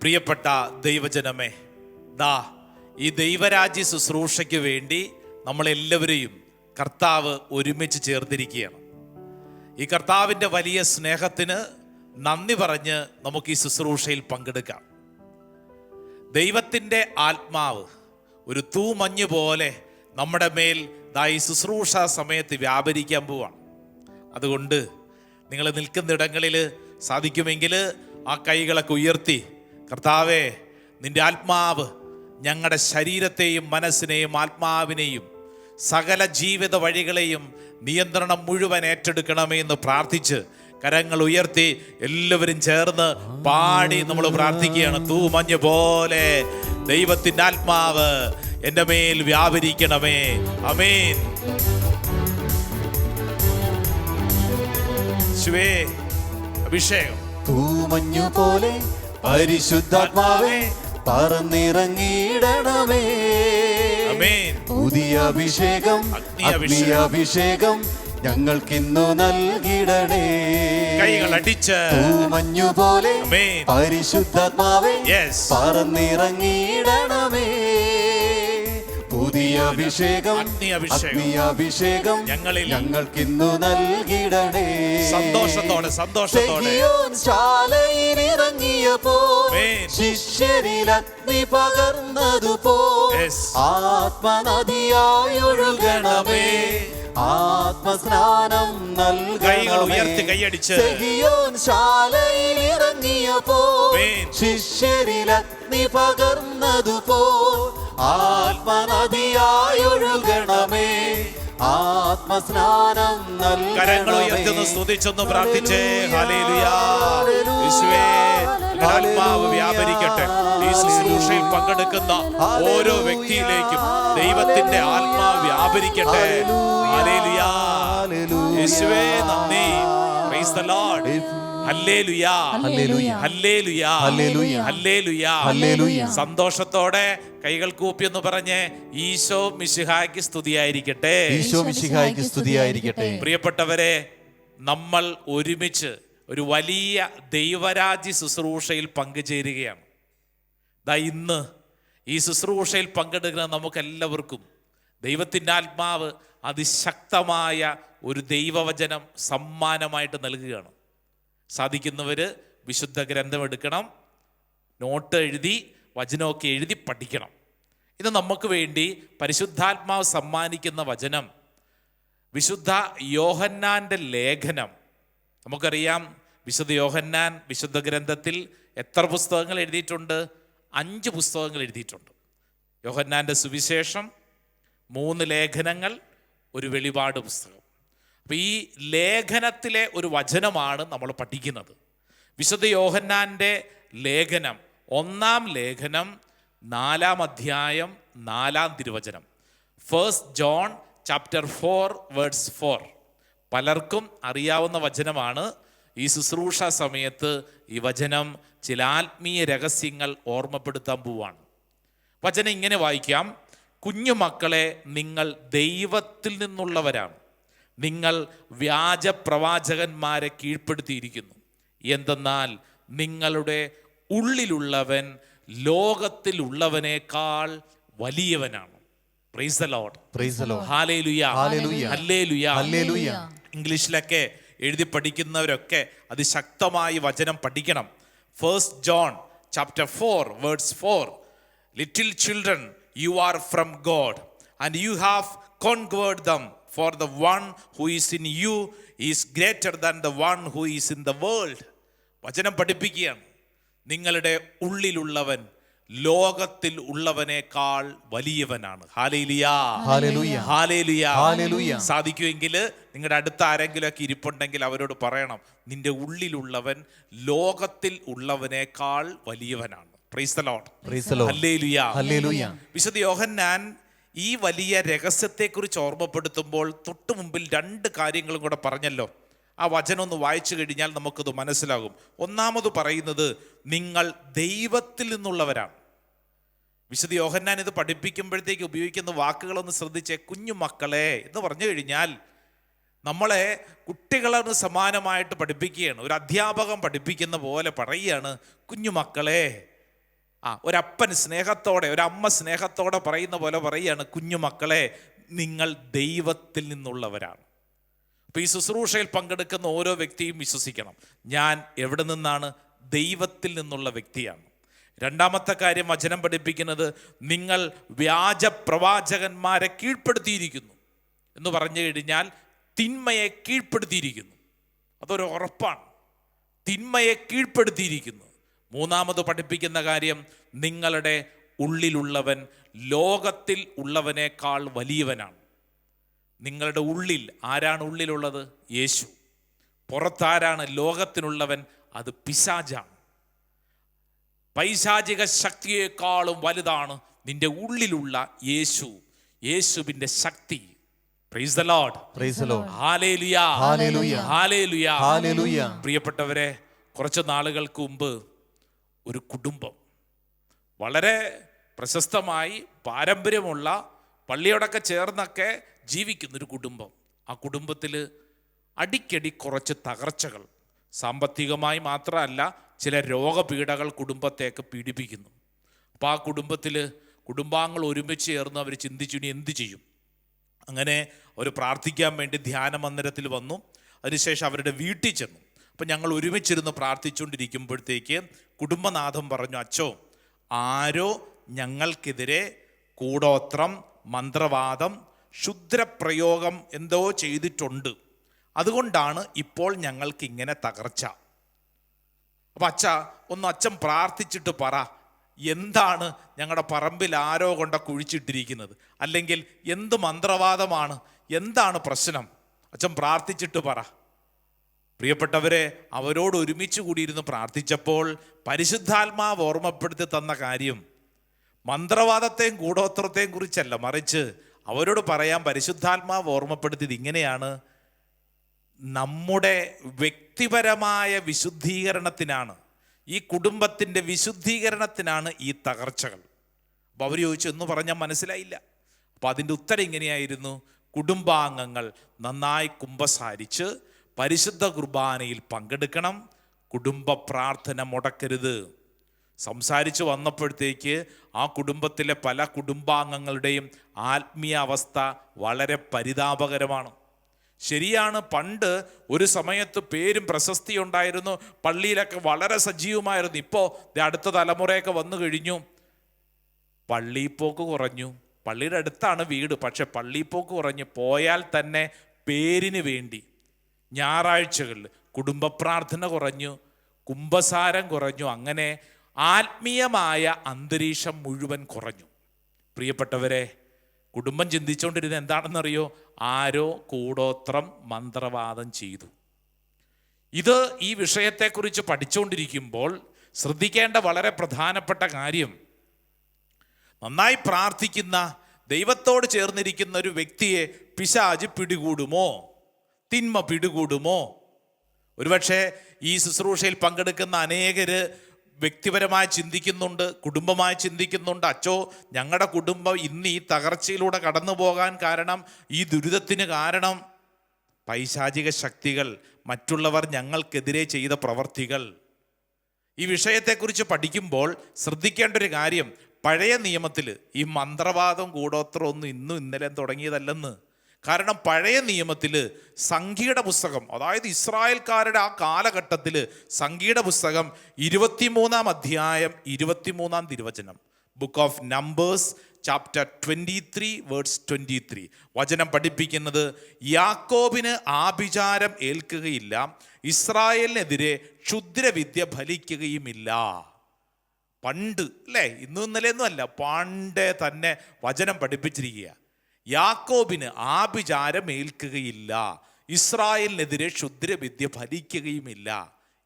പ്രിയപ്പെട്ട ദൈവജനമേ, ദാ ഈ ദൈവരാജ്യ ശുശ്രൂഷയ്ക്ക് വേണ്ടി നമ്മളെല്ലാവരെയും കർത്താവ് ഒരുമിച്ച് ചേർത്തിരിക്കുകയാണ്. ഈ കർത്താവിൻ്റെ വലിയ സ്നേഹത്തിന് നന്ദി പറഞ്ഞ് നമുക്ക് ഈ ശുശ്രൂഷയിൽ പങ്കെടുക്കാം. ദൈവത്തിൻ്റെ ആത്മാവ് ഒരു തൂമഞ്ഞ് പോലെ നമ്മുടെ മേൽ ദാ ഈ ശുശ്രൂഷ സമയത്ത് വ്യാപരിക്കാൻ പോവാണ്. അതുകൊണ്ട് നിങ്ങൾ നിൽക്കുന്നിടങ്ങളിൽ സാധിക്കുമെങ്കിൽ ആ കൈകളൊക്കെ ഉയർത്തി, കർത്താവേ, നിന്റെ ആത്മാവ് ഞങ്ങളുടെ ശരീരത്തെയും മനസ്സിനെയും ആത്മാവിനെയും സകല ജീവിത വഴികളെയും നിയന്ത്രണം മുഴുവൻ ഏറ്റെടുക്കണമേ എന്ന് പ്രാർത്ഥിച്ച് കരങ്ങൾ ഉയർത്തി എല്ലാവരും ചേർന്ന് പാടി നമ്മൾ പ്രാർത്ഥിക്കുകയാണ്. തൂമഞ്ഞ് പോലെ ദൈവത്തിൻ്റെ ആത്മാവ് എൻ്റെ മേൽ വ്യാപരിക്കണമേ. ആമേൻ. യേശുവേ, അഭിഷേകം തൂമഞ്ഞു പോലെ പരിശുദ്ധാത്മാവേ പറന്നിറങ്ങിയിടണമേ. പുതിയ അഭിഷേകം, അഗ്നിയഭിഷേകം ഞങ്ങൾക്കിന്നു നൽകിടണേ. കൈകളടിച്ച് തൂമഞ്ഞു പോലെ പരിശുദ്ധാത്മാവേ പറന്നിറങ്ങിയിടണമേ. പുതിയ അഭിഷേകം, അഗ്നിയഭിഷേകം ഞങ്ങൾക്കിന്നു നൽകിടണേ. സന്തോഷത്തോടെ ശാലയിലിറങ്ങിയപ്പോ ശിഷ്യരിൽ അഗ്നി പകർന്നതുപോ ആത്മനദിയായി ഒഴുകണമേ. ആത്മസ്നാനം നൽകണമേ. സെഹിയോൻ ശാലയിലിറങ്ങിയപ്പോ ശിഷ്യരിൽ അഗ്നി പകർന്നതുപോ ആത്മനദിയായി ഒഴുകണമേ. ആത്മസ്നാനം നൽകണമേ. സ്തുതിച്ചൊന്ന് പ്രാർത്ഥിച്ചേ. ഹല്ലേലൂയാ. യേശുവേ, ആത്മാവ് വ്യാപരിക്കട്ടെ. ഈ ശുശ്രൂഷയിൽ പങ്കെടുക്കുന്ന ഓരോ വ്യക്തിയിലേക്കും ദൈവത്തിന്റെ ആത്മാവ് വ്യാപരിക്കട്ടെ. ഹല്ലേലൂയാ. യേശുവേ, നന്ദി. Praise the Lord. Hallelujah, hallelujah, hallelujah, hallelujah, hallelujah. സന്തോഷത്തോടെ കൈകൾ കൂപ്പി എന്ന് പറഞ്ഞ് ഈശോ മിശിഹായ്ക്ക് സ്തുതിയായിരിക്കട്ടെ. ഈശോ മിശിഹായ്ക്ക് സ്തുതിയായിരിക്കട്ടെ. പ്രിയപ്പെട്ടവരെ, നമ്മൾ ഒരുമിച്ച് ഒരു വലിയ ദൈവരാജ്യ ശുശ്രൂഷയിൽ പങ്കുചേരുകയാണ്. ദാ ഇന്ന് ഈ ശുശ്രൂഷയിൽ പങ്കെടുക്കുന്ന നമുക്കെല്ലാവർക്കും ദൈവത്തിൻ്റെ ആത്മാവ് അതിശക്തമായ ഒരു ദൈവവചനം സമ്മാനമായിട്ട് നൽകുകയാണ്. സാധിക്കുന്നവർ വിശുദ്ധ ഗ്രന്ഥം എടുക്കണം, നോട്ട് എഴുതി വചനമൊക്കെ എഴുതി പഠിക്കണം. ഇത് നമുക്ക് വേണ്ടി പരിശുദ്ധാത്മാവ് സമ്മാനിക്കുന്ന വചനം വിശുദ്ധ യോഹന്നാൻ്റെ ലേഖനം. നമുക്കറിയാം, വിശുദ്ധ യോഹന്നാൻ വിശുദ്ധ ഗ്രന്ഥത്തിൽ എത്ര പുസ്തകങ്ങൾ എഴുതിയിട്ടുണ്ട്? 5 പുസ്തകങ്ങൾ എഴുതിയിട്ടുണ്ട്. യോഹന്നാൻ്റെ സുവിശേഷം, 3 ലേഖനങ്ങൾ, ഒരു വെളിപാട് പുസ്തകം. അപ്പോൾ ഈ ലേഖനത്തിലെ ഒരു വചനമാണ് നമ്മൾ പഠിക്കുന്നത്. വിശുദ്ധ യോഹന്നാൻ്റെ ലേഖനം, 1-ാം ലേഖനം, 4-ാം അധ്യായം, 4-ാം തിരുവചനം. 1 John chapter 4 verse 4. പലർക്കും അറിയാവുന്ന വചനമാണ്. ഈ ശുശ്രൂഷ സമയത്ത് ഈ വചനം ചില ആത്മീയ രഹസ്യങ്ങൾ ഓർമ്മപ്പെടുത്താൻ പോവാണ്. വചനം ഇങ്ങനെ വായിക്കാം: കുഞ്ഞുമക്കളെ, നിങ്ങൾ ദൈവത്തിൽ നിന്നുള്ളവരാണ്. നിങ്ങൾ വ്യാജ പ്രവാചകന്മാരെ കീഴ്പ്പെടുത്തിയിരിക്കുന്നു. എന്തെന്നാൽ നിങ്ങളുടെ ഉള്ളിലുള്ളവൻ ലോകത്തിലുള്ളവനേക്കാൾ വലിയവനാണ്. Praise the Lord. Praise the Lord. Hallelujah, hallelujah, hallelujah, hallelujah. ഇംഗ്ലീഷിലൊക്കെ എഴുതി പഠിക്കുന്നവരൊക്കെ അതിശക്തമായി വചനം പഠിക്കണം. 1 John chapter 4 verse 4. Little children, you are from God and you have conquered them, for the one who is in you is greater than the one who is in the world. വചനം പഠിപ്പിക്കുകയാണ്. നിങ്ങളുടെ ഉള്ളിലുള്ളവൻ ലോകത്തിൽ ഉള്ളവനേക്കാൾ വലിയവനാണ്. ഹല്ലേലൂയാ, hallelujah, hallelujah, hallelujah. സാധിക്കുമെങ്കിൽ നിങ്ങളുടെ അടുത്ത ആരെങ്കിലും ഒക്കെ ഇരിപ്പുണ്ടെങ്കിൽ അവരോട് പറയണം, നിന്റെ ഉള്ളിലുള്ളവൻ ലോകത്തിൽ ഉള്ളവനേക്കാൾ വലിയവനാണ്. Praise the Lord. Praise the Lord. Hallelujah, hallelujah. വിശുദ്ധ യോഹന്നാൻ ഈ വലിയ രഹസ്യത്തെക്കുറിച്ച് ഓർമ്മപ്പെടുത്തുമ്പോൾ തൊട്ടു മുമ്പിൽ 2 കാര്യങ്ങളും കൂടെ പറഞ്ഞല്ലോ. ആ വചനം ഒന്ന് വായിച്ചു കഴിഞ്ഞാൽ നമുക്കത് മനസ്സിലാകും. ഒന്നാമത് പറയുന്നത്, നിങ്ങൾ ദൈവത്തിൽ നിന്നുള്ളവരാണ്. വിശുദ്ധ യോഹന്നാൻ ഇത് പഠിപ്പിക്കുമ്പോഴത്തേക്ക് ഉപയോഗിക്കുന്ന വാക്കുകളൊന്ന് ശ്രദ്ധിച്ചേ. കുഞ്ഞുമക്കളെ എന്ന് പറഞ്ഞു കഴിഞ്ഞാൽ നമ്മളെ കുട്ടികളെ സമാനമായിട്ട് പഠിപ്പിക്കുകയാണ്. ഒരു അധ്യാപകൻ പഠിപ്പിക്കുന്ന പോലെ പറയുകയാണ്, കുഞ്ഞുമക്കളെ ഒരപ്പൻ സ്നേഹത്തോടെ, ഒരമ്മ സ്നേഹത്തോടെ പറയുന്ന പോലെ പറയുകയാണ്, കുഞ്ഞുമക്കളെ നിങ്ങൾ ദൈവത്തിൽ നിന്നുള്ളവരാണ്. അപ്പോൾ ഈ ശുശ്രൂഷയിൽ പങ്കെടുക്കുന്ന ഓരോ വ്യക്തിയും വിശ്വസിക്കണം, ഞാൻ എവിടെ നിന്നാണ്? ദൈവത്തിൽ നിന്നുള്ള വ്യക്തിയാണ്. രണ്ടാമത്തെ കാര്യം വചനം പഠിപ്പിക്കുന്നത്, നിങ്ങൾ വ്യാജ പ്രവാചകന്മാരെ കീഴ്പ്പെടുത്തിയിരിക്കുന്നു എന്ന് പറഞ്ഞു കഴിഞ്ഞാൽ തിന്മയെ കീഴ്പ്പെടുത്തിയിരിക്കുന്നു. അതൊരു ഉറപ്പാണ്, തിന്മയെ കീഴ്പ്പെടുത്തിയിരിക്കുന്നു. മൂന്നാമത് പഠിപ്പിക്കുന്ന കാര്യം, നിങ്ങളുടെ ഉള്ളിലുള്ളവൻ ലോകത്തിൽ ഉള്ളവനേക്കാൾ വലിയവനാണ്. നിങ്ങളുടെ ഉള്ളിൽ ആരാണ് ഉള്ളിലുള്ളത്? യേശു. പുറത്താരാണ് ലോകത്തിനുള്ളവൻ? അത് പിശാചാണ്. പൈശാചിക ശക്തിയേക്കാളും വലുതാണ് നിന്റെ ഉള്ളിലുള്ള യേശു, യേശുവിൻ്റെ ശക്തി. Praise the Lord. Praise the Lord. Hallelujah. Hallelujah. Hallelujah. Hallelujah. പ്രിയപ്പെട്ടവരെ, കുറച്ച് നാളുകൾക്ക് മുമ്പ് ഒരു കുടുംബം, വളരെ പ്രശസ്തമായി പാരമ്പര്യമുള്ള പള്ളിയോടൊക്കെ ചേർന്നൊക്കെ ജീവിക്കുന്നൊരു കുടുംബം, ആ കുടുംബത്തിൽ അടിക്കടി കുറച്ച് തകർച്ചകൾ, സാമ്പത്തികമായി മാത്രമല്ല ചില രോഗപീഠകൾ കുടുംബത്തെയൊക്കെ പീഡിപ്പിക്കുന്നു. അപ്പോൾ ആ കുടുംബത്തിൽ കുടുംബാംഗങ്ങൾ ഒരുമിച്ച് ചേർന്ന് അവർ ചിന്തിച്ചു ഇനി എന്ത് ചെയ്യും. അങ്ങനെ അവർ പ്രാർത്ഥിക്കാൻ വേണ്ടി ധ്യാന മന്ദിരത്തിൽ വന്നു. അതിനുശേഷം അവരുടെ വീട്ടിൽ ചെന്നു. അപ്പം ഞങ്ങൾ ഒരുമിച്ചിരുന്ന് പ്രാർത്ഥിച്ചുകൊണ്ടിരിക്കുമ്പോഴത്തേക്ക് കുടുംബനാഥൻ പറഞ്ഞു, അച്ചോ, ആരോ ഞങ്ങൾക്കെതിരെ കൂടോത്രം, മന്ത്രവാദം, ക്ഷുദ്രപ്രയോഗം എന്തോ ചെയ്തിട്ടുണ്ട്, അതുകൊണ്ടാണ് ഇപ്പോൾ ഞങ്ങൾക്ക് ഇങ്ങനെ തകർച്ച. അപ്പം അച്ഛൻ പ്രാർത്ഥിച്ചിട്ട് പറ, എന്താണ് ഞങ്ങളുടെ പറമ്പിൽ ആരോ കൊണ്ട കുഴിച്ചിട്ടിരിക്കുന്നത്, അല്ലെങ്കിൽ എന്ത് മന്ത്രവാദമാണ്, എന്താണ് പ്രശ്നം? അച്ഛൻ പ്രാർത്ഥിച്ചിട്ട് പറ. പ്രിയപ്പെട്ടവരെ, അവരോട് ഒരുമിച്ച് കൂടിയിരുന്ന് പ്രാർത്ഥിച്ചപ്പോൾ പരിശുദ്ധാത്മാവ് ഓർമ്മപ്പെടുത്തി തന്ന കാര്യം മന്ത്രവാദത്തെയും കൂടോത്രത്തെയും കുറിച്ചല്ല, മറിച്ച് അവരോട് പറയാൻ പരിശുദ്ധാത്മാവ് ഓർമ്മപ്പെടുത്തിയത് ഇങ്ങനെയാണ്, നമ്മുടെ വ്യക്തിപരമായ വിശുദ്ധീകരണത്തിനാണ്, ഈ കുടുംബത്തിൻ്റെ വിശുദ്ധീകരണത്തിനാണ് ഈ തകർച്ചകൾ. അപ്പോൾ അവർ ചോദിച്ചു, എന്ന് പറഞ്ഞാൽ മനസ്സിലായില്ല. അപ്പോൾ അതിൻ്റെ ഉത്തരം ഇങ്ങനെയായിരുന്നു, കുടുംബാംഗങ്ങൾ നന്നായി കുമ്പസാരിച്ച് പരിശുദ്ധ കുർബാനയിൽ പങ്കെടുക്കണം, കുടുംബ പ്രാർത്ഥന മുടക്കരുത്. സംസാരിച്ച് വന്നപ്പോഴത്തേക്ക് ആ കുടുംബത്തിലെ പല കുടുംബാംഗങ്ങളുടെയും ആത്മീയ അവസ്ഥ വളരെ പരിതാപകരമാണ്. ശരിയാണ്, പണ്ട് ഒരു സമയത്ത് പേരും പ്രശസ്തിയും ഉണ്ടായിരുന്നു, പള്ളിയിലൊക്കെ വളരെ സജീവമായിരുന്നു. ഇപ്പോൾ അടുത്ത തലമുറയൊക്കെ വന്നു കഴിഞ്ഞു, പള്ളിപ്പോക്ക് കുറഞ്ഞു. പള്ളിയുടെ അടുത്താണ് വീട്, പക്ഷെ പള്ളിപ്പോക്ക് കുറഞ്ഞു. പോയാൽ തന്നെ പേരിന് വേണ്ടി ഞായറാഴ്ചകളിൽ കുടുംബ പ്രാർത്ഥന കുറഞ്ഞു, കുംഭസാരം കുറഞ്ഞു, അങ്ങനെ ആത്മീയമായ അന്തരീക്ഷം മുഴുവൻ കുറഞ്ഞു. പ്രിയപ്പെട്ടവരെ, കുടുംബം ചിന്തിച്ചുകൊണ്ടിരുന്നത് എന്താണെന്നറിയോ? ആരോ കൂടോത്രം, മന്ത്രവാദം ചെയ്തു. ഇത് ഈ വിഷയത്തെക്കുറിച്ച് പഠിച്ചുകൊണ്ടിരിക്കുമ്പോൾ ശ്രദ്ധിക്കേണ്ട വളരെ പ്രധാനപ്പെട്ട കാര്യം, നന്നായി പ്രാർത്ഥിക്കുന്ന, ദൈവത്തോട് ചേർന്നിരിക്കുന്ന ഒരു വ്യക്തിയെ പിശാച് പിടികൂടുമോ? തിന്മ പിടികൂടുമോ? ഒരുപക്ഷെ ഈ ശുശ്രൂഷയിൽ പങ്കെടുക്കുന്ന അനേകര് വ്യക്തിപരമായി ചിന്തിക്കുന്നുണ്ട്, കുടുംബമായി ചിന്തിക്കുന്നുണ്ട്, അച്ചോ, ഞങ്ങളുടെ കുടുംബം ഇന്ന് ഈ തകർച്ചയിലൂടെ കടന്നു പോകാൻ കാരണം, ഈ ദുരിതത്തിന് കാരണം പൈശാചിക ശക്തികൾ, മറ്റുള്ളവർ ഞങ്ങൾക്കെതിരെ ചെയ്ത പ്രവർത്തികൾ. ഈ വിഷയത്തെക്കുറിച്ച് പഠിക്കുമ്പോൾ ശ്രദ്ധിക്കേണ്ട ഒരു കാര്യം, പഴയ നിയമത്തിൽ ഈ മന്ത്രവാദം, കൂടോത്രം ഒന്നും ഇന്നും ഇന്നലെ തുടങ്ങിയതല്ലെന്ന്. കാരണം പഴയ നിയമത്തിൽ സംഖ്യയുടെ പുസ്തകം, അതായത് ഇസ്രായേൽക്കാരുടെ ആ കാലഘട്ടത്തിൽ സംഖ്യയുടെ പുസ്തകം 23-ാം അധ്യായം 23-ാം തിരുവചനം, book of Numbers chapter 23 verse 23 വചനം പഠിപ്പിക്കുന്നത്, യാക്കോബിന് ആഭിചാരം ഏൽക്കുകയില്ല, ഇസ്രായേലിനെതിരെ ക്ഷുദ്രവിദ്യ ഫലിക്കുകയുമില്ല. പണ്ട് അല്ലേ, ഇന്നും ഇന്നലെയൊന്നും അല്ല, പണ്ടേ തന്നെ വചനം പഠിപ്പിച്ചിരിക്കുക, യാക്കോബിന് ആഭിചാരം ഏൽക്കുകയില്ല, ഇസ്രായേലിനെതിരെ ക്ഷുദ്രവിദ്യ ഫലിക്കുകയുമില്ല.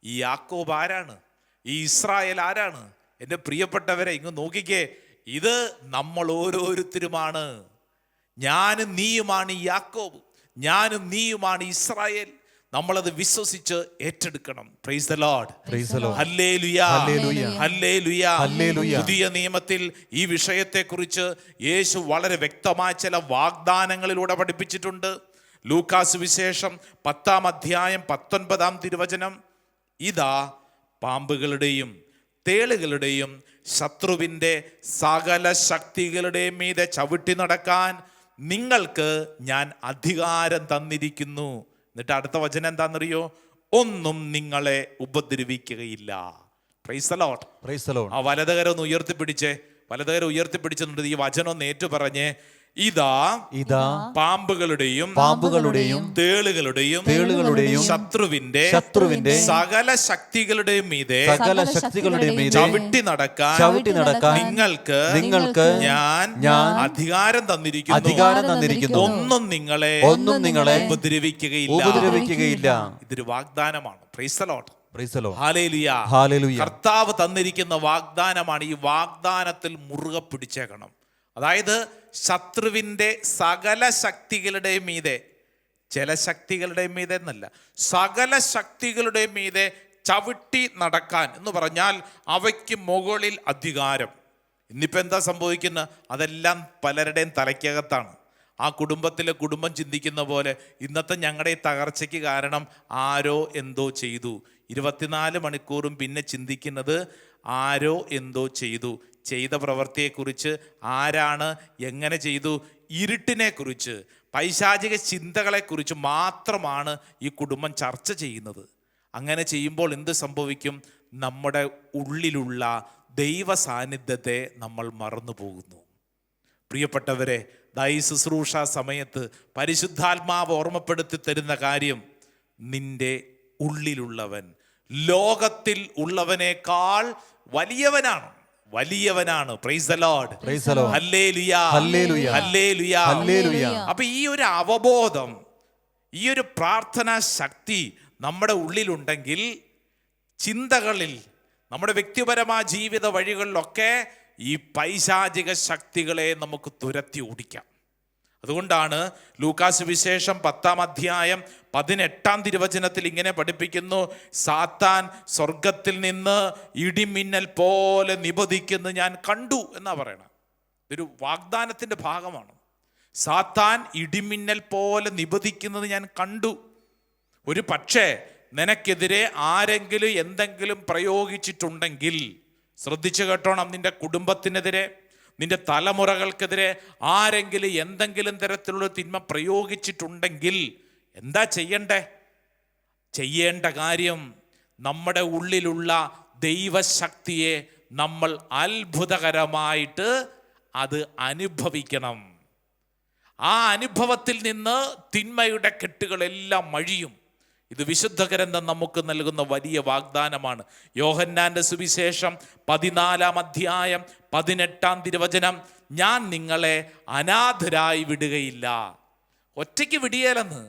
ഈ യാക്കോബ് ആരാണ്? ഈ ഇസ്രായേൽ ആരാണ്? എൻ്റെ പ്രിയപ്പെട്ടവരെ, ഇങ്ങ് നോക്കിക്കേ, ഇത് നമ്മൾ ഓരോരുത്തരുമാണ്. ഞാനും നീയുമാണ് ഈ യാക്കോബ്, ഞാനും നീയുമാണ് ഇസ്രായേൽ. നമ്മളത് വിശ്വസിച്ച് ഏറ്റെടുക്കണം. Price the Lord. Hallelujah, hallelujah, hallelujah. പുതിയ നിയമത്തിൽ ഈ വിഷയത്തെക്കുറിച്ച് യേശു വളരെ വ്യക്തമായ ചില വാഗ്ദാനങ്ങളിലൂടെ പഠിപ്പിച്ചിട്ടുണ്ട്. ലൂക്കാസ് വിശേഷം 10-ാം അധ്യായം 19-ാം തിരുവചനം, ഇതാ പാമ്പുകളുടെയും തേളുകളുടെയും ശത്രുവിൻ്റെ സകല ശക്തികളുടെയും മീതെ ചവിട്ടി നടക്കാൻ നിങ്ങൾക്ക് ഞാൻ അധികാരം തന്നിരിക്കുന്നു. എന്നിട്ട് അടുത്ത വചനം എന്താണെന്നറിയോ? ഒന്നും നിങ്ങളെ ഉപദ്രവിക്കുകയില്ല. Praise the Lord. Praise the Lord. ആ വലതുകരം ഒന്ന് ഉയർത്തിപ്പിടിച്ചേ. വലതുകരം ഉയർത്തിപ്പിടിച്ചിട്ടുണ്ട്. ഈ വചനം ഒന്ന് ഏറ്റു പറഞ്ഞേ. ഇതാ പാമ്പുകളുടെയും തേളുകളുടെയും ശത്രുവിന്റെ സകല ശക്തികളുടെയും മീതെ ചവിട്ടി നടക്കാൻ നിങ്ങൾക്ക് ഞാൻ അധികാരം തന്നിരിക്കുന്നു. ഒന്നും നിങ്ങളെ ഉപദ്രവിക്കുകയില്ല. ഇതൊരു വാഗ്ദാനമാണ്. Praise the Lord. ഹല്ലേലൂയ. കർത്താവ് തന്നിരിക്കുന്ന വാഗ്ദാനമാണ്. ഈ വാഗ്ദാനത്തിൽ മുറുകെ പിടിച്ചേക്കണം. അതായത് ശത്രുവിൻ്റെ സകല ശക്തികളുടെ മീതെ, ചില ശക്തികളുടെ മീതെ എന്നല്ല, സകല ശക്തികളുടെ മീതെ ചവിട്ടി നടക്കാൻ എന്ന് പറഞ്ഞാൽ അവയ്ക്ക് മുകളിൽ അധികാരം. ഇന്നിപ്പോൾ എന്താ സംഭവിക്കുന്നത്? അതെല്ലാം പലരുടെയും തലയ്ക്കകത്താണ്. ആ കുടുംബം ചിന്തിക്കുന്ന പോലെ ഇന്നത്തെ ഞങ്ങളുടെ ഈ തകർച്ചയ്ക്ക് കാരണം ആരോ എന്തോ ചെയ്തു. 24 മണിക്കൂറും പിന്നെ ചിന്തിക്കുന്നത് ആരോ എന്തോ ചെയ്ത പ്രവൃത്തിയെക്കുറിച്ച്, ആരാണ്, എങ്ങനെ ചെയ്തു, ഇരുട്ടിനെക്കുറിച്ച്, പൈശാചിക ചിന്തകളെക്കുറിച്ച് മാത്രമാണ് ഈ കുടുംബം ചർച്ച ചെയ്യുന്നത്. അങ്ങനെ ചെയ്യുമ്പോൾ എന്ത് സംഭവിക്കും? നമ്മുടെ ഉള്ളിലുള്ള ദൈവ സാന്നിധ്യത്തെ നമ്മൾ മറന്നു പോകുന്നു. പ്രിയപ്പെട്ടവരെ, ഈ ശുശ്രൂഷ സമയത്ത് പരിശുദ്ധാത്മാവ് ഓർമ്മപ്പെടുത്തി തരുന്ന കാര്യം, നിന്റെ ഉള്ളിലുള്ളവൻ ലോകത്തിൽ ഉള്ളവനേക്കാൾ വലിയവനാണ്. Praise the Lord. ഹല്ലേലൂയ. അപ്പൊ ഈ ഒരു അവബോധം, ഈ ഒരു പ്രാർത്ഥനാ ശക്തി നമ്മുടെ ഉള്ളിലുണ്ടെങ്കിൽ ചിന്തകളിൽ, നമ്മുടെ വ്യക്തിപരമായ ജീവിത വഴികളിലൊക്കെ ഈ പൈശാചിക ശക്തികളെ നമുക്ക് തുരത്തി ഓടിക്കാം. അതുകൊണ്ടാണ് ലൂക്കാസ് വിശേഷം 10-ാം അധ്യായം 18-ാം തിരുവചനത്തിൽ ഇങ്ങനെ പഠിപ്പിക്കുന്നു: സാത്താൻ സ്വർഗത്തിൽ നിന്ന് ഇടിമിന്നൽ പോലെ നിപതിക്കുന്നു ഞാൻ കണ്ടു എന്നാ പറയണം. ഇതൊരു വാഗ്ദാനത്തിൻ്റെ ഭാഗമാണ്. സാത്താൻ ഇടിമിന്നൽ പോലെ നിപതിക്കുന്നത് ഞാൻ കണ്ടു. ഒരു പക്ഷേ നിനക്കെതിരെ ആരെങ്കിലും എന്തെങ്കിലും പ്രയോഗിച്ചിട്ടുണ്ടെങ്കിൽ ശ്രദ്ധിച്ചു കേട്ടോണം. നിന്റെ കുടുംബത്തിനെതിരെ, നിന്റെ തലമുറകൾക്കെതിരെ ആരെങ്കിലും എന്തെങ്കിലും തരത്തിലുള്ള തിന്മ പ്രയോഗിച്ചിട്ടുണ്ടെങ്കിൽ എന്താ ചെയ്യേണ്ട കാര്യം? നമ്മുടെ ഉള്ളിലുള്ള ദൈവശക്തിയെ നമ്മൾ അത്ഭുതകരമായിട്ട് അത് അനുഭവിക്കണം. ആ അനുഭവത്തിൽ നിന്ന് തിന്മയുടെ കെട്ടുകളെല്ലാം അഴിയും. ഇത് വിശുദ്ധ ഗ്രന്ഥം നമുക്ക് നൽകുന്ന വലിയ വാഗ്ദാനമാണ്. യോഹന്നാന്റെ സുവിശേഷം 14-ാം അധ്യായം 18-ാം തിരുവചനം: ഞാൻ നിങ്ങളെ അനാഥരായി വിടുകയില്ല. ഒറ്റയ്ക്ക് വിടിയേലെന്ന്,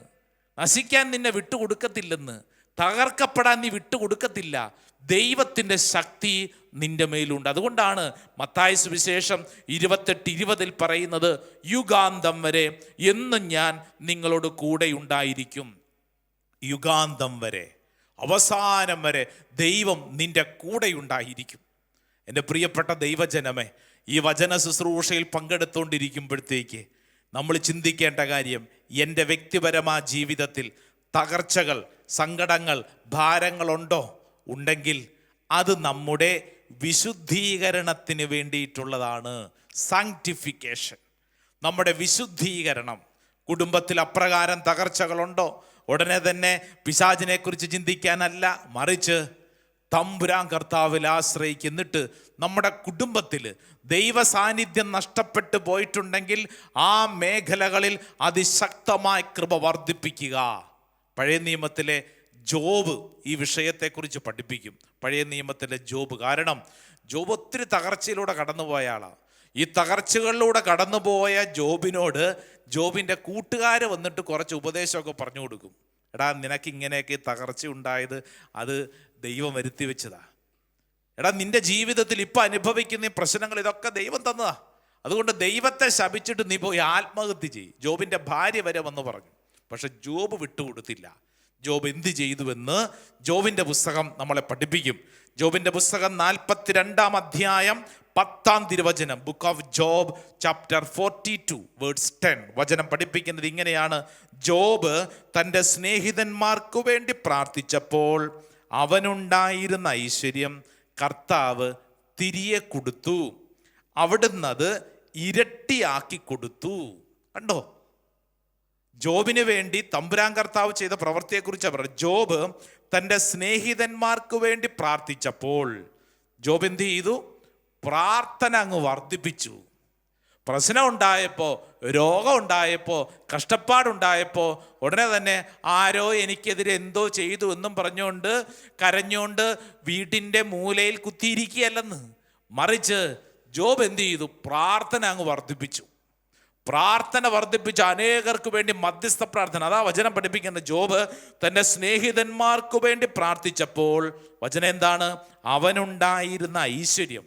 നശിക്കാൻ നിന്നെ വിട്ടുകൊടുക്കത്തില്ലെന്ന്, തകർക്കപ്പെടാൻ നീ വിട്ടുകൊടുക്കത്തില്ല. ദൈവത്തിൻ്റെ ശക്തി നിന്റെ മേലുണ്ട്. അതുകൊണ്ടാണ് മത്തായി സുവിശേഷം 28:20 പറയുന്നത്: യുഗാന്തം വരെ എന്നും ഞാൻ നിങ്ങളോട് കൂടെ ഉണ്ടായിരിക്കും. യുഗാന്തം വരെ, അവസാനം വരെ ദൈവം നിന്റെ കൂടെ ഉണ്ടായിരിക്കും. എൻ്റെ പ്രിയപ്പെട്ട ദൈവജനമേ, ഈ വചന ശുശ്രൂഷയിൽ പങ്കെടുത്തുകൊണ്ടിരിക്കുമ്പോഴത്തേക്ക് നമ്മൾ ചിന്തിക്കേണ്ട കാര്യം, എൻ്റെ വ്യക്തിപരമായ ജീവിതത്തിൽ തകർച്ചകൾ, സങ്കടങ്ങൾ, ഭാരങ്ങളുണ്ടോ? ഉണ്ടെങ്കിൽ അത് നമ്മുടെ വിശുദ്ധീകരണത്തിന് വേണ്ടിയിട്ടുള്ളതാണ്. സാങ്ക്ടിഫിക്കേഷൻ, നമ്മുടെ വിശുദ്ധീകരണം. കുടുംബത്തിൽ അപ്രകാരം തകർച്ചകളുണ്ടോ? ഉടനെ തന്നെ പിശാചിനെ കുറിച്ച് ചിന്തിക്കാനല്ല, മറിച്ച് തമ്പുരാൻ കർത്താവിൽ ആശ്രയിക്കുന്നിട്ട് നമ്മുടെ കുടുംബത്തിൽ ദൈവ സാന്നിധ്യം നഷ്ടപ്പെട്ടു പോയിട്ടുണ്ടെങ്കിൽ ആ മേഖലകളിൽ അതിശക്തമായ കൃപ വർദ്ധിപ്പിക്കുക. പഴയ നിയമത്തിലെ ജോബ് ഈ വിഷയത്തെക്കുറിച്ച് പഠിപ്പിക്കും. പഴയ നിയമത്തിലെ ജോബ്, കാരണം ജോബ് ഒത്തിരി തകർച്ചയിലൂടെ കടന്നുപോയ ആളാണ്. ഈ തകർച്ചകളിലൂടെ കടന്നുപോയ ജോബിനോട് ജോബിൻ്റെ കൂട്ടുകാർ വന്നിട്ട് കുറച്ച് ഉപദേശമൊക്കെ പറഞ്ഞു കൊടുക്കും. എടാ, നിനക്ക് ഇങ്ങനെയൊക്കെ തകർച്ച ഉണ്ടായത് അത് ദൈവം വരുത്തി വെച്ചതാ. എടാ, നിന്റെ ജീവിതത്തിൽ ഇപ്പം അനുഭവിക്കുന്ന ഈ പ്രശ്നങ്ങൾ ഇതൊക്കെ ദൈവം തന്നതാ. അതുകൊണ്ട് ദൈവത്തെ ശപിച്ചിട്ട് നീ പോയി ആത്മഹത്യ ചെയ്യും. ജോബിൻ്റെ ഭാര്യ വരെ വന്ന് പറഞ്ഞു. പക്ഷെ ജോബ് വിട്ടുകൊടുത്തില്ല. ജോബ് എന്ത് ചെയ്തുവെന്ന് ജോബിൻ്റെ പുസ്തകം നമ്മളെ പഠിപ്പിക്കും. ജോബിൻ്റെ പുസ്തകം 42-ാം അധ്യായം 10-ാം തിരുവചനം, book of Job chapter 42 verse 10 വചനം പഠിപ്പിക്കുന്നത് ഇങ്ങനെയാണ്: ജോബ് തൻ്റെ സ്നേഹിതന്മാർക്കു വേണ്ടി പ്രാർത്ഥിച്ചപ്പോൾ അവനുണ്ടായിരുന്ന ഐശ്വര്യം കർത്താവ് തിരികെ കൊടുത്തു, അവിടുന്ന് അത് ഇരട്ടിയാക്കി കൊടുത്തു. കണ്ടോ, ജോബിന് വേണ്ടി തമ്പുരാൻ കർത്താവ് ചെയ്ത പ്രവൃത്തിയെക്കുറിച്ചാണ് പറയുന്നത്. ജോബ് തൻ്റെ സ്നേഹിതന്മാർക്ക് വേണ്ടി പ്രാർത്ഥിച്ചപ്പോൾ ജോബ് എന്ത് ചെയ്തു? പ്രാർത്ഥന അങ്ങ് വർദ്ധിപ്പിച്ചു. പ്രശ്നം ഉണ്ടായപ്പോൾ, രോഗം ഉണ്ടായപ്പോൾ, കഷ്ടപ്പാടുണ്ടായപ്പോൾ ഉടനെ തന്നെ ആരോ എനിക്കെതിരെ എന്തോ ചെയ്തു എന്നും പറഞ്ഞുകൊണ്ട് കരഞ്ഞുകൊണ്ട് വീട്ടിൻ്റെ മൂലയിൽ കുത്തിയിരിക്കുകയല്ലെന്ന്, മറിച്ച് ജോബ് എന്ത് ചെയ്തു? പ്രാർത്ഥന അങ്ങ് വർദ്ധിപ്പിച്ചു. പ്രാർത്ഥന വർദ്ധിപ്പിച്ച അനേകർക്ക് വേണ്ടി മധ്യസ്ഥ പ്രാർത്ഥന. അതാ വചനം പഠിപ്പിക്കുന്ന. ജോബ് തൻ്റെ സ്നേഹിതന്മാർക്ക് വേണ്ടി പ്രാർത്ഥിച്ചപ്പോൾ വചനം എന്താണ്? അവനുണ്ടായിരുന്ന ഐശ്വര്യം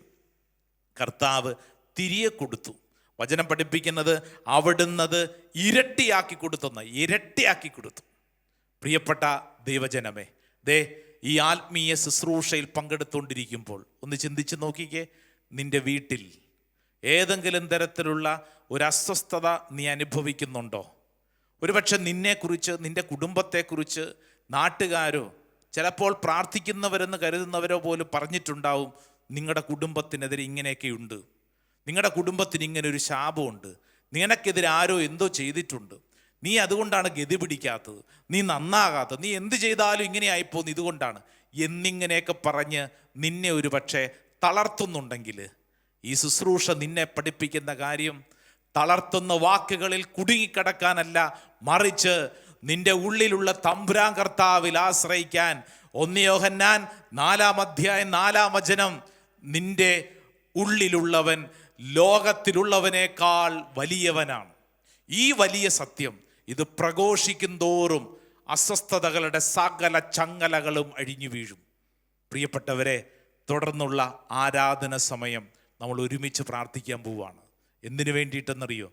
കർത്താവ് തിരികെ കൊടുത്തു. വചനം പഠിപ്പിക്കുന്നത് അവിടുന്നത് ഇരട്ടിയാക്കി കൊടുത്തെന്ന്. ഇരട്ടിയാക്കി കൊടുത്തു. പ്രിയപ്പെട്ട ദൈവജനമേ, ദേ ഈ ആത്മീയ ശുശ്രൂഷയിൽ പങ്കെടുത്തുകൊണ്ടിരിക്കുമ്പോൾ ഒന്ന് ചിന്തിച്ച് നോക്കിക്കേ. നിന്റെ വീട്ടിൽ ഏതെങ്കിലും തരത്തിലുള്ള ഒരു അസ്വസ്ഥത നീ അനുഭവിക്കുന്നുണ്ടോ? ഒരുപക്ഷെ നിന്നെക്കുറിച്ച്, നിന്റെ കുടുംബത്തെക്കുറിച്ച് നാട്ടുകാരോ ചിലപ്പോൾ പ്രാർത്ഥിക്കുന്നവരെന്ന് കരുതുന്നവരോ പോലും പറഞ്ഞിട്ടുണ്ടാവും, നിങ്ങളുടെ കുടുംബത്തിനെതിരെ ഇങ്ങനെയൊക്കെയുണ്ട്, നിങ്ങളുടെ കുടുംബത്തിന് ഇങ്ങനെ ഒരു ശാപമുണ്ട്, നിനക്കെതിരെ ആരോ എന്തോ ചെയ്തിട്ടുണ്ട്, നീ അതുകൊണ്ടാണ് ഗതി പിടിക്കാത്തത്, നീ നന്നാകാത്തത്, നീ എന്ത് ചെയ്താലും ഇങ്ങനെ ആയിപ്പോന്ന് ഇതുകൊണ്ടാണ് എന്നിങ്ങനെയൊക്കെ പറഞ്ഞ് നിന്നെ ഒരു പക്ഷേ തളർത്തുന്നുണ്ടെങ്കിൽ ഈ ശുശ്രൂഷ നിന്നെ പഠിപ്പിക്കുന്ന കാര്യം തളർത്തുന്ന വാക്കുകളിൽ കുടുങ്ങിക്കിടക്കാനല്ല, മറിച്ച് നിന്റെ ഉള്ളിലുള്ള തമ്പുരാൻ കർത്താവിൽ ആശ്രയിക്കാൻ. 1 യോഹന്നാൻ 4-ാം അധ്യായം 4-ാം വചനം, നിന്റെ ഉള്ളിലുള്ളവൻ ലോകത്തിലുള്ളവനേക്കാൾ വലിയവനാണ്. ഈ വലിയ സത്യം ഇത് പ്രഘോഷിക്കും തോറും അസ്വസ്ഥതകളുടെ സകല ചങ്ങലകളും അഴിഞ്ഞു വീഴും. പ്രിയപ്പെട്ടവരെ, തുടർന്നുള്ള ആരാധന സമയം നമ്മൾ ഒരുമിച്ച് പ്രാർത്ഥിക്കാൻ പോവുകയാണ്. എന്തിനു വേണ്ടിയിട്ടെന്നറിയോ?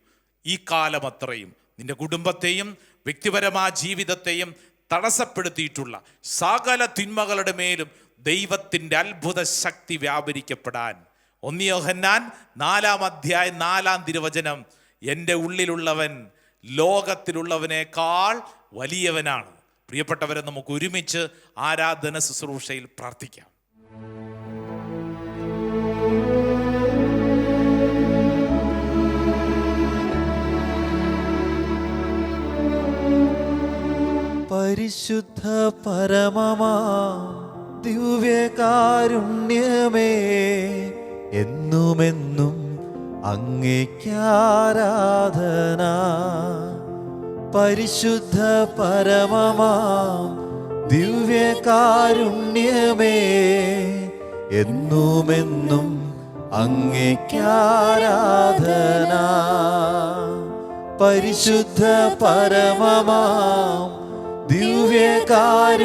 ഈ കാലം അത്രയും നിന്റെ കുടുംബത്തെയും വ്യക്തിപരമായ ജീവിതത്തെയും തടസ്സപ്പെടുത്തിയിട്ടുള്ള സകല തിന്മകളുടെ മേലും ദൈവത്തിൻ്റെ അത്ഭുത ശക്തി വ്യാപരിക്കപ്പെടാൻ. 1 യോഹന്നാൻ 4-ാം അധ്യായം 4-ാം തിരുവചനം, എൻ്റെ ഉള്ളിലുള്ളവൻ ലോകത്തിലുള്ളവനേക്കാൾ വലിയവനാണ്. പ്രിയപ്പെട്ടവരെ, നമുക്ക് ഒരുമിച്ച് ആരാധന ശുശ്രൂഷയിൽ പ്രാർത്ഥിക്കാം. പരിശുദ്ധ പരമമാ ദിവ്യകാരുണ്യമേ, എന്നുമെന്നും അങ്ങേക്കാരാധന. പരിശുദ്ധ പരമമാ ദിവ്യകാരുണ്യമേ, എന്നുമെന്നും അങ്ങേക്കാരാധന. പരിശുദ്ധ പരമമാ ദിവ്യകാരുണ്യമേ,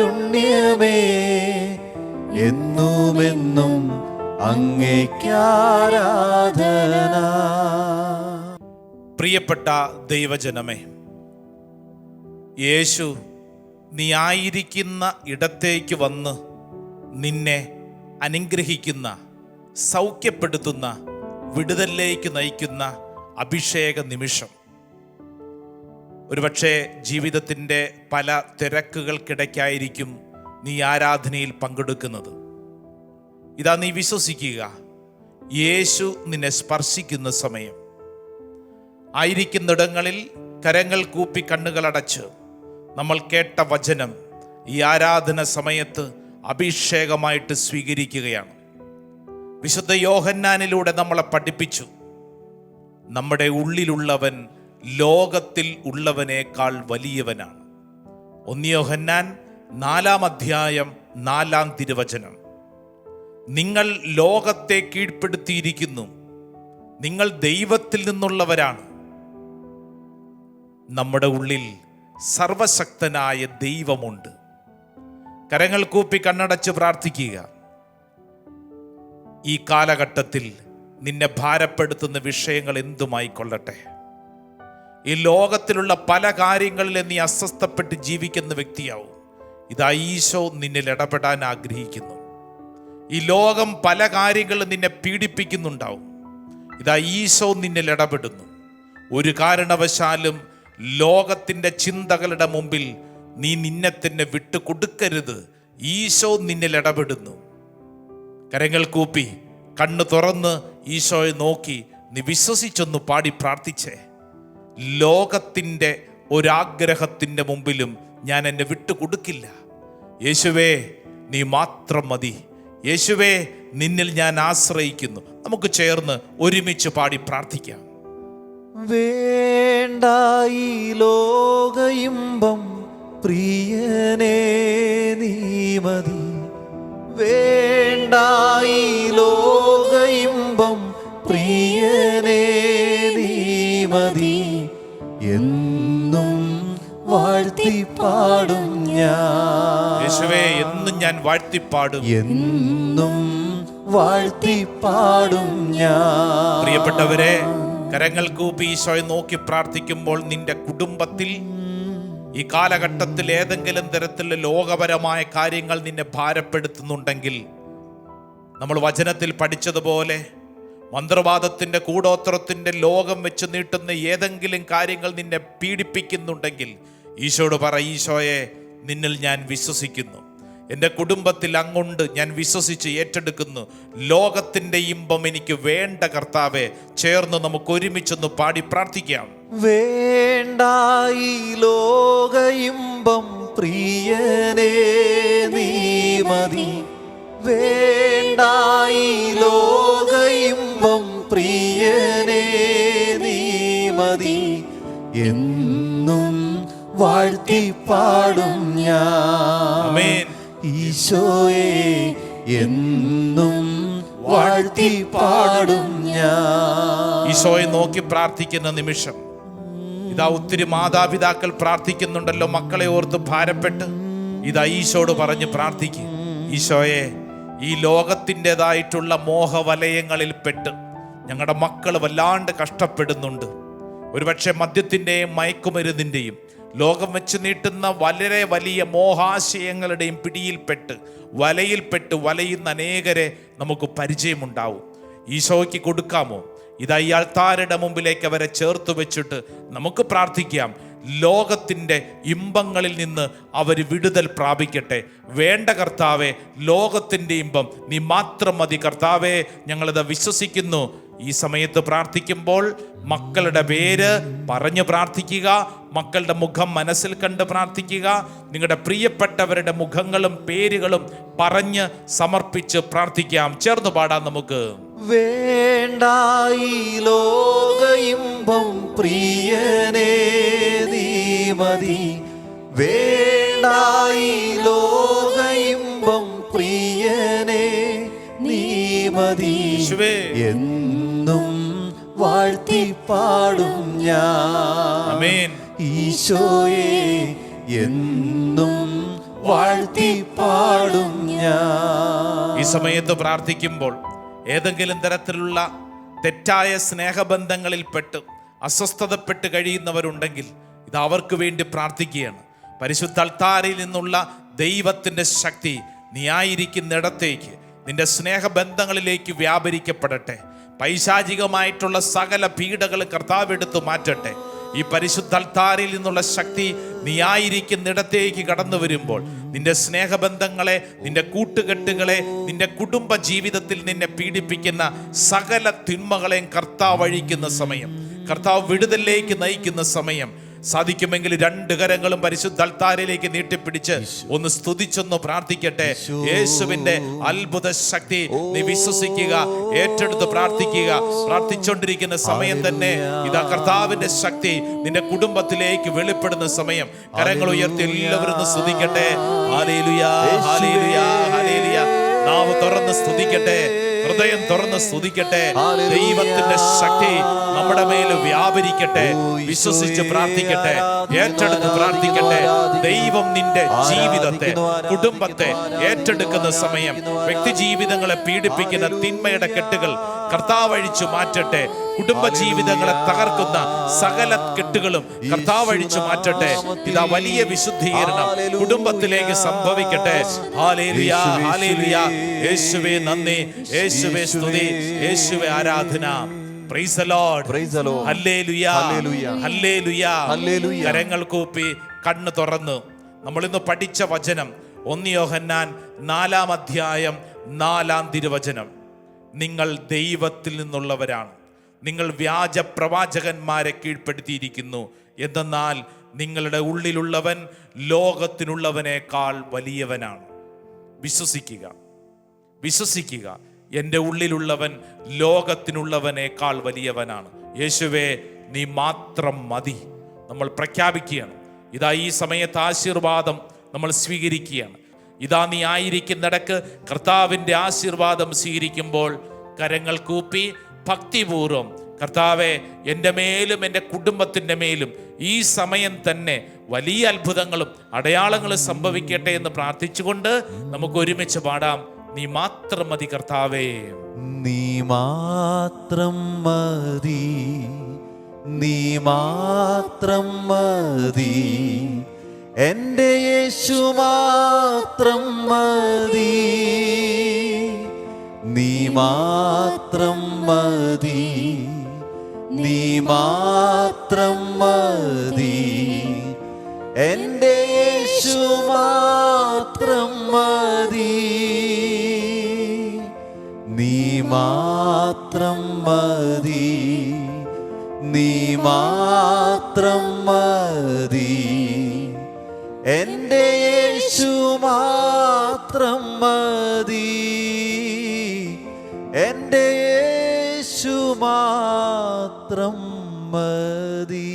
എന്നുമെന്നും അങ്ങേക്കാരാധന. പ്രിയപ്പെട്ട ദൈവജനമേ, യേശു നീ ആയിരിക്കുന്ന ഇടത്തേക്ക് വന്ന് നിന്നെ അനുഗ്രഹിക്കുന്ന, സൗഖ്യപ്പെടുത്തുന്ന, വിടുതലിലേക്ക് നയിക്കുന്ന അഭിഷേക നിമിഷം. ഒരുപക്ഷെ ജീവിതത്തിൻ്റെ പല തിരക്കുകൾക്കിടയ്ക്കായിരിക്കും നീ ആരാധനയിൽ പങ്കെടുക്കുന്നത്. ഇതാ നീ വിശ്വസിക്കുക, യേശു നിന്നെ സ്പർശിക്കുന്ന സമയം. ആയിരിക്കുന്നിടങ്ങളിൽ കരങ്ങൾ കൂപ്പി കണ്ണുകളടച്ച് നമ്മൾ കേട്ട വചനം ഈ ആരാധന സമയത്ത് അഭിഷേകമായിട്ട് സ്വീകരിക്കുകയാണ്. വിശുദ്ധ യോഹന്നാനിലൂടെ നമ്മളെ പഠിപ്പിച്ചു, നമ്മുടെ ഉള്ളിലുള്ളവൻ ലോകത്തിൽ ഉള്ളവനേക്കാൾ വലിയവനാണ്. 1 യോഹന്നാൻ 4-ാം അധ്യായം 4-ാം തിരുവചനം, നിങ്ങൾ ലോകത്തെ കീഴ്പ്പെടുത്തിയിരിക്കുന്നു, നിങ്ങൾ ദൈവത്തിൽ നിന്നുള്ളവരാണ്. നമ്മുടെ ഉള്ളിൽ സർവശക്തനായ ദൈവമുണ്ട്. കരങ്ങൾ കൂപ്പി കണ്ണടച്ച് പ്രാർത്ഥിക്കുക. ഈ കാലഘട്ടത്തിൽ നിന്നെ ഭാരപ്പെടുത്തുന്ന വിഷയങ്ങൾ എന്തുമായിക്കൊള്ളട്ടെ, ഈ ലോകത്തിലുള്ള പല കാര്യങ്ങളിലും നീ അസ്വസ്ഥപ്പെട്ട് ജീവിക്കുന്ന വ്യക്തിയാവും, ഇതാ ഈശോ നിന്നിൽ ഇടപെടാൻ ആഗ്രഹിക്കുന്നു. ഈ ലോകം പല കാര്യങ്ങളും നിന്നെ പീഡിപ്പിക്കുന്നുണ്ടാവും, ഇതാ ഈശോ നിന്നിൽ ഇടപെടുന്നു. ഒരു കാരണവശാലും ലോകത്തിൻ്റെ ചിന്തകളുടെ മുമ്പിൽ നീ നിന്നെ തന്നെ വിട്ടുകൊടുക്കരുത്. ഈശോ നിന്നിൽ ഇടപെടുന്നു. കരങ്ങൾ കൂപ്പി കണ്ണ് തുറന്ന് ഈശോയെ നോക്കി നീ വിശ്വസിച്ചൊന്ന് പാടി പ്രാർത്ഥിച്ചേ. ലോകത്തിൻ്റെ ഒരാഗ്രഹത്തിൻ്റെ മുമ്പിലും ഞാൻ എന്നെ വിട്ടുകൊടുക്കില്ല. യേശുവേ നീ മാത്രം മതി. യേശുവേ നിന്നിൽ ഞാൻ ആശ്രയിക്കുന്നു. നമുക്ക് ചേർന്ന് ഒരുമിച്ച് പാടി പ്രാർത്ഥിക്കാം. വേണ്ട ഈ ലോക ഇമ്പം പ്രിയനേ നീ മതി. വേണ്ട ഈ ലോക ഇമ്പം പ്രിയനേ നീ മതി. എന്നും വാഴ്ത്തിപ്പാടും ഞാൻ. യേശുവേ എന്നും ഞാൻ വാഴ്ത്തിപ്പാടും. എന്നും വാഴ്ത്തിപ്പാടും ഞാൻ. പ്രിയപ്പെട്ടവരെ, കരങ്ങൾ കൂപ്പി ഈശോയെ നോക്കി പ്രാർത്ഥിക്കുമ്പോൾ നിന്റെ കുടുംബത്തിൽ ഈ കാലഘട്ടത്തിൽ ഏതെങ്കിലും തരത്തിലുള്ള ലോകപരമായ കാര്യങ്ങൾ നിന്നെ ഭാരപ്പെടുത്തുന്നുണ്ടെങ്കിൽ, നമ്മൾ വചനത്തിൽ പഠിച്ചതുപോലെ മന്ത്രവാദത്തിൻ്റെ കൂടോത്രത്തിൻ്റെ ലോകം വെച്ച് നീട്ടുന്ന ഏതെങ്കിലും കാര്യങ്ങൾ നിന്നെ പീഡിപ്പിക്കുന്നുണ്ടെങ്കിൽ ഈശോയോട് പറ, ഈശോയെ നിന്നിൽ ഞാൻ വിശ്വസിക്കുന്നു. എൻ്റെ കുടുംബത്തിൽ അങ്ങുണ്ട്, ഞാൻ വിശ്വസിച്ച് ഏറ്റെടുക്കുന്നു. ലോകത്തിൻ്റെ ഇമ്പം എനിക്ക് വേണ്ട കർത്താവേ. ചേർന്ന് നമുക്ക് ഒരുമിച്ചൊന്ന് പാടി പ്രാർത്ഥിക്കാം. വേണ്ട ഈ ലോക ഇമ്പം പ്രിയനേ നീ മതി. വേണ്ട ഈ ലോക ഇമ്പം പ്രിയനേ നീ മതി. എന്നും വാഴ്ത്തിപ്പാടും ഞാൻ. ആമേൻ. ഈശോയെ എന്നും വാഴ്ത്തിപ്പാടും ഞാൻ. ഈശോയെ നോക്കി പ്രാർത്ഥിക്കുന്ന നിമിഷം ഇതാ ഒത്തിരി മാതാപിതാക്കൾ പ്രാർത്ഥിക്കുന്നുണ്ടല്ലോ, മക്കളെ ഓർത്ത് ഭാരപ്പെട്ട്. ഇതാ ഈശോയോട് പറഞ്ഞ് പ്രാർത്ഥിക്കും, ഈശോയെ ഈ ലോകത്തിൻ്റെതായിട്ടുള്ള മോഹവലയങ്ങളിൽ പെട്ട് ഞങ്ങളുടെ മക്കൾ വല്ലാണ്ട് കഷ്ടപ്പെടുന്നുണ്ട്. ഒരുപക്ഷെ മദ്യത്തിൻ്റെയും മയക്കുമരുന്നിൻ്റെയും ലോകം വെച്ച് നീട്ടുന്ന വളരെ വലിയ മോഹാശയങ്ങളുടെയും പിടിയിൽപ്പെട്ട് വലയുന്ന അനേകരെ നമുക്ക് പരിചയമുണ്ടാവും. ഈശോയ്ക്ക് കൊടുക്കാമോ? ഇതാ ഈ അൾത്താരുടെ മുമ്പിലേക്ക് അവരെ ചേർത്ത് വെച്ചിട്ട് നമുക്ക് പ്രാർത്ഥിക്കാം. ലോകത്തിൻ്റെ ഇമ്പങ്ങളിൽ നിന്ന് അവർ വിടുതൽ പ്രാപിക്കട്ടെ. വേണ്ട കർത്താവേ, ലോകത്തിൻ്റെ ഇമ്പം നീ മാത്രം മതി കർത്താവേ, ഞങ്ങളിത് വിശ്വസിക്കുന്നു. ഈ സമയത്ത് പ്രാർത്ഥിക്കുമ്പോൾ മക്കളുടെ പേര് പറഞ്ഞ് പ്രാർത്ഥിക്കുക, മക്കളുടെ മുഖം മനസ്സിൽ കണ്ട് പ്രാർത്ഥിക്കുക. നിങ്ങളുടെ പ്രിയപ്പെട്ടവരുടെ മുഖങ്ങളും പേരുകളും പറഞ്ഞ് സമർപ്പിച്ച് പ്രാർത്ഥിക്കാം. ചേർന്ന് പാടാം നമുക്ക്. വേണ്ട ഈ ലോക ഇമ്പം പ്രിയനേ നീ മതി. വേണ്ട ഈ ലോക ഇമ്പം പ്രിയനേ നീ മതി. എന്നും വാഴ്ത്തിപ്പാടും ഞാൻ. ആമേൻ. ഈശോയെ എന്നും വാഴ്ത്തിപ്പാടും ഞാൻ. ഈ സമയത്ത് പ്രാർത്ഥിക്കുമ്പോൾ ഏതെങ്കിലും തരത്തിലുള്ള തെറ്റായ സ്നേഹബന്ധങ്ങളിൽപ്പെട്ട് അസ്വസ്ഥതപ്പെട്ട് കഴിയുന്നവരുണ്ടെങ്കിൽ ഇത് അവർക്ക് വേണ്ടി പ്രാർത്ഥിക്കുകയാണ്. പരിശുദ്ധ അൾത്താരയിൽ നിന്നുള്ള ദൈവത്തിൻ്റെ ശക്തി നീ ആയിരിക്കുന്നിടത്തേക്ക്, നിന്റെ സ്നേഹബന്ധങ്ങളിലേക്ക് വ്യാപരിക്കപ്പെടട്ടെ. പൈശാചികമായിട്ടുള്ള സകല പീഡകൾ കർത്താവ് എടുത്തു മാറ്റട്ടെ. ഈ പരിശുദ്ധ അൾത്താരയിൽ നിന്നുള്ള ശക്തി നീ ആയിരിക്കുന്നിടത്തേക്ക് കടന്നു വരുമ്പോൾ നിന്റെ സ്നേഹബന്ധങ്ങളെ, നിന്റെ കൂട്ടുകെട്ടുകളെ, നിന്റെ കുടുംബ ജീവിതത്തിൽ നിന്നെ പീഡിപ്പിക്കുന്ന സകല തിന്മകളെയും കർത്താവ് അഴിക്കുന്ന സമയം, കർത്താവ് വിടുതലിലേക്ക് നയിക്കുന്ന സമയം. സാധിക്കുമെങ്കിൽ രണ്ട് കരങ്ങളും പരിശുദ്ധ അൾത്താരയിലേക്ക് നീട്ടിപ്പിടിച്ച് ഒന്ന് സ്തുതിച്ചൊന്ന് പ്രാർത്ഥിക്കട്ടെ. യേശുവിന്റെ അത്ഭുത ശക്തി നീ വിശ്വസിക്കുക, ഏറ്റെടുത്ത് പ്രാർത്ഥിക്കുക. പ്രാർത്ഥിച്ചുകൊണ്ടിരിക്കുന്ന സമയം തന്നെ ഇതാ കർത്താവിന്റെ ശക്തി നിന്റെ കുടുംബത്തിലേക്ക് വെളിപ്പെടുന്ന സമയം. കരങ്ങൾ ഉയർത്തി എല്ലാവരും സ്തുതിക്കട്ടെ. Hallelujah, hallelujah, hallelujah. നാവ് തുറന്ന് സ്തുതിക്കട്ടെ, ഹൃദയം തുറന്ന് സ്തുതിക്കട്ടെ. ദൈവത്തിന്റെ ശക്തി നമ്മുടെ മേൽ വ്യാപരിക്കട്ടെ. വിശ്വസിച്ച് പ്രാർത്ഥിക്കട്ടെ, ഏറ്റെടുത്ത് പ്രാർത്ഥിക്കട്ടെ. ദൈവം നിന്റെ ജീവിതത്തെ, കുടുംബത്തെ ഏറ്റെടുക്കുന്ന സമയം വ്യക്തി ജീവിതങ്ങളെ പീഡിപ്പിക്കുന്ന തിന്മയുടെ കെട്ടുകൾ കർത്താവ് അഴിച്ചു മാറ്റട്ടെ. കുടുംബ ജീവിതങ്ങളെ തകർക്കുന്ന സകല കെട്ടുകളും കർത്താവ് അഴിച്ചു മാറ്റട്ടെ. ഇതാ വലിയ വിശുദ്ധീകരണം കുടുംബത്തിലേക്ക് സംഭവിക്കട്ടെ. Hallelujah, hallelujah. യേശുവേ നന്ദി, യേശുവേ സ്തുതി, യേശുവേ ആരാധന. Price the Lord, praise the Lord. Hallelujah, hallelujah, hallelujah. കരങ്ങൾ കൂപ്പി കണ്ണ് തുറന്നു നമ്മൾ ഇന്ന് പഠിച്ച വചനം 1 യോഹന്നാൻ 4-ാം അധ്യായം 4-ാം തിരുവചനം. നിങ്ങൾ ദൈവത്തിൽ നിന്നുള്ളവരാണ്. നിങ്ങൾ വ്യാജ പ്രവാചകന്മാരെ കീഴ്പ്പെടുത്തിയിരിക്കുന്നു. എന്തെന്നാൽ നിങ്ങളുടെ ഉള്ളിലുള്ളവൻ ലോകത്തിനുള്ളവനേക്കാൾ വലിയവനാണ്. വിശ്വസിക്കുക, വിശ്വസിക്കുക. എൻ്റെ ഉള്ളിലുള്ളവൻ ലോകത്തിനുള്ളവനേക്കാൾ വലിയവനാണ്. യേശുവേ, നീ മാത്രം മതി. നമ്മൾ പ്രഖ്യാപിക്കുകയാണ്. ഇതാ ഈ സമയത്ത് ആശീർവാദം നമ്മൾ സ്വീകരിക്കുകയാണ്. ഇതാ നീ ആയിരിക്കുന്നിടക്ക് കർത്താവിൻ്റെ ആശീർവാദം സ്വീകരിക്കുമ്പോൾ കരങ്ങൾ കൂപ്പി ഭക്തിപൂർവം, കർത്താവെ, എൻ്റെ മേലും എൻ്റെ കുടുംബത്തിൻ്റെ മേലും ഈ സമയം തന്നെ വലിയ അത്ഭുതങ്ങളും അടയാളങ്ങളും സംഭവിക്കട്ടെ എന്ന് പ്രാർത്ഥിച്ചുകൊണ്ട് നമുക്ക് ഒരുമിച്ച് പാടാം. നീ മാത്രം മതി കർത്താവേ, നീ മാത്രം മതി, നീ മാത്രം മതി, എൻ്റെ യേശു മാത്രം മതി, നീ മാത്രം മതി, നീ മാത്രം മതി, എൻ്റെ യേശു മാത്രം മതി, നീ മാത്രം മതി, നീ മാത്രം മതി, എൻ്റെ യേശു മാത്രം മതി, എൻ്റെ യേശു മാത്രം മതി.